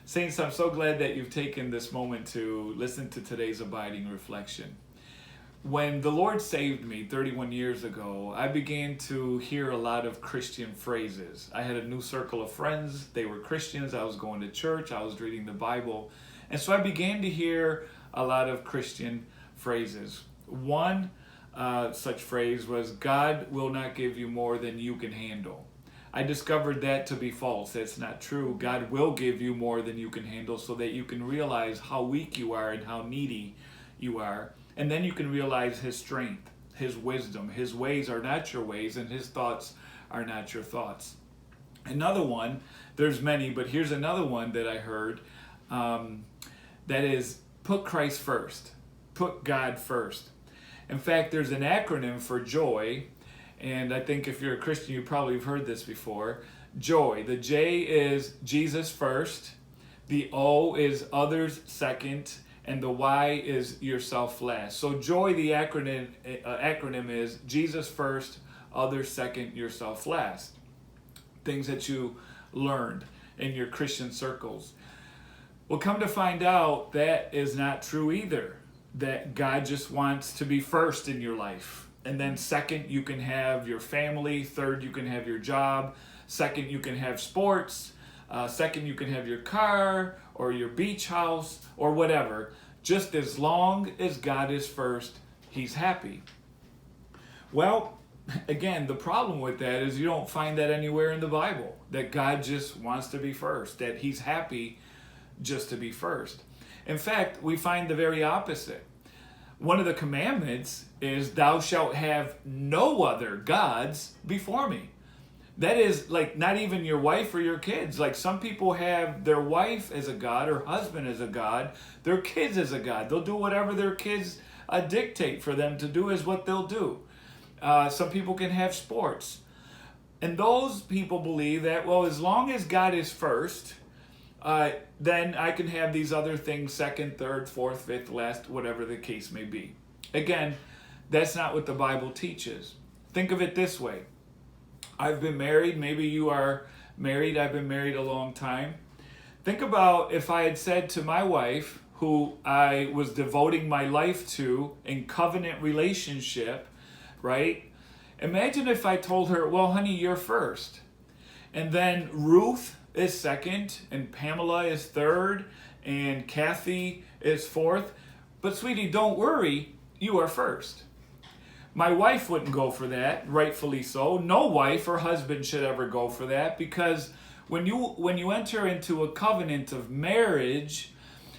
Saints, I'm so glad that you've taken this moment to listen to today's abiding reflection. When the Lord saved me 31 years ago, I began to hear a lot of Christian phrases. I had a new circle of friends. They were Christians. I was going to church. I was reading the Bible. And so I began to hear a lot of Christian phrases. One such phrase was, God will not give you more than you can handle. I discovered that to be false. That's not true. God will give you more than you can handle so that you can realize how weak you are and how needy you are. And then you can realize His strength, His wisdom. His ways are not your ways, and His thoughts are not your thoughts. Another one, there's many, but here's another one that I heard, that is, put Christ first. Put God first. In fact, there's an acronym for joy, and I think if you're a Christian, you probably have heard this before. Joy. The J is Jesus first, the O is others second, and the Y is yourself last. So joy, the acronym is Jesus first, others second, yourself last. Things that you learned in your Christian circles. Well, come to find out, that is not true either. That God just wants to be first in your life. And then second, you can have your family. Third, you can have your job. Second, you can have sports. Second, you can have your car or your beach house or whatever. Just as long as God is first, He's happy. Well, again, the problem with that is you don't find that anywhere in the Bible, that God just wants to be first, that He's happy just to be first. In fact, we find the very opposite. One of the commandments is, thou shalt have no other gods before me. That is, like, not even your wife or your kids. Like, some people have their wife as a god or husband as a god, their kids as a god. They'll do whatever their kids dictate for them to do is what they'll do. Some people can have sports. And those people believe that, well, as long as God is first, then I can have these other things second, third, fourth, fifth, last, whatever the case may be. Again, that's not what the Bible teaches. Think of it this way. I've been married. Maybe you are married. I've been married a long time. Think about if I had said to my wife, who I was devoting my life to in covenant relationship, right? Imagine if I told her, well, honey, you're first. And then Ruth is second, and Pamela is third, and Kathy is fourth. But sweetie, don't worry, you are first. My wife wouldn't go for that, rightfully so. No wife or husband should ever go for that, because when you enter into a covenant of marriage,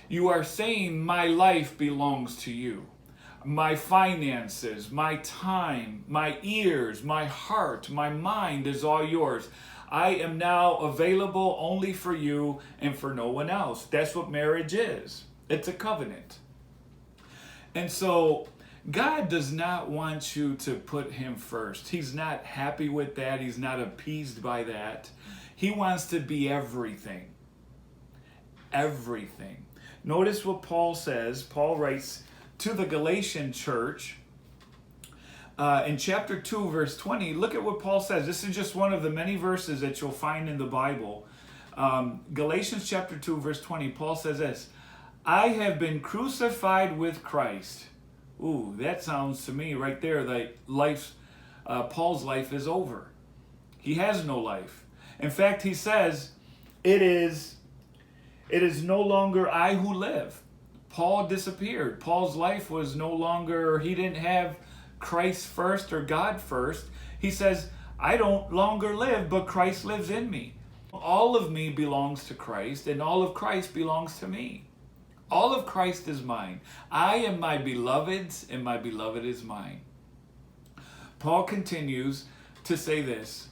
you are saying my life belongs to you. My finances, my time, my ears, my heart, my mind is all yours. I am now available only for you and for no one else. That's what marriage is. It's a covenant. And so God does not want you to put Him first. He's not happy with that. He's not appeased by that. He wants to be everything. Everything. Notice what Paul says. Paul writes to the Galatian church in chapter 2, verse 20. Look at what Paul says. This is just one of the many verses that you'll find in the Bible. Galatians chapter 2, verse 20. Paul says this: I have been crucified with Christ. Ooh, that sounds to me right there like Paul's life is over. He has no life. In fact, he says, it is no longer I who live. Paul disappeared. Paul's life was no longer, he didn't have Christ first or God first. He says, I don't longer live, but Christ lives in me. All of me belongs to Christ, and all of Christ belongs to me. All of Christ is mine. I am my beloved's, and my beloved is mine. Paul continues to say this: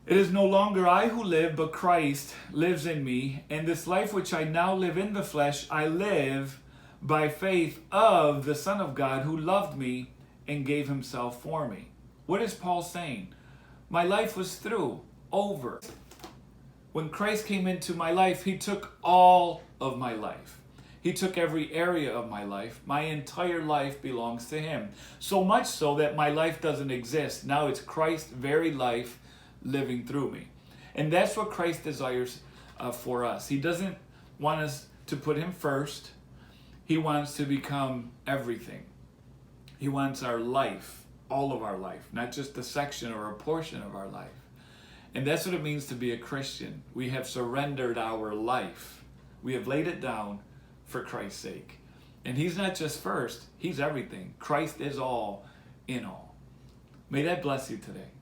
it is no longer I who live, but Christ lives in me. And this life which I now live in the flesh, I live by faith of the Son of God who loved me and gave Himself for me. What is Paul saying? My life was through, over. When Christ came into my life, He took all of my life. He took every area of my life. My entire life belongs to Him. So much so that my life doesn't exist. Now it's Christ's very life living through me. And that's what Christ desires for us. He doesn't want us to put him first. He wants to become everything. He wants our life, all of our life, not just a section or a portion of our life. And that's what it means to be a Christian. We have surrendered our life. We have laid it down for Christ's sake. And he's not just first, he's everything. Christ is all in all. May that bless you today.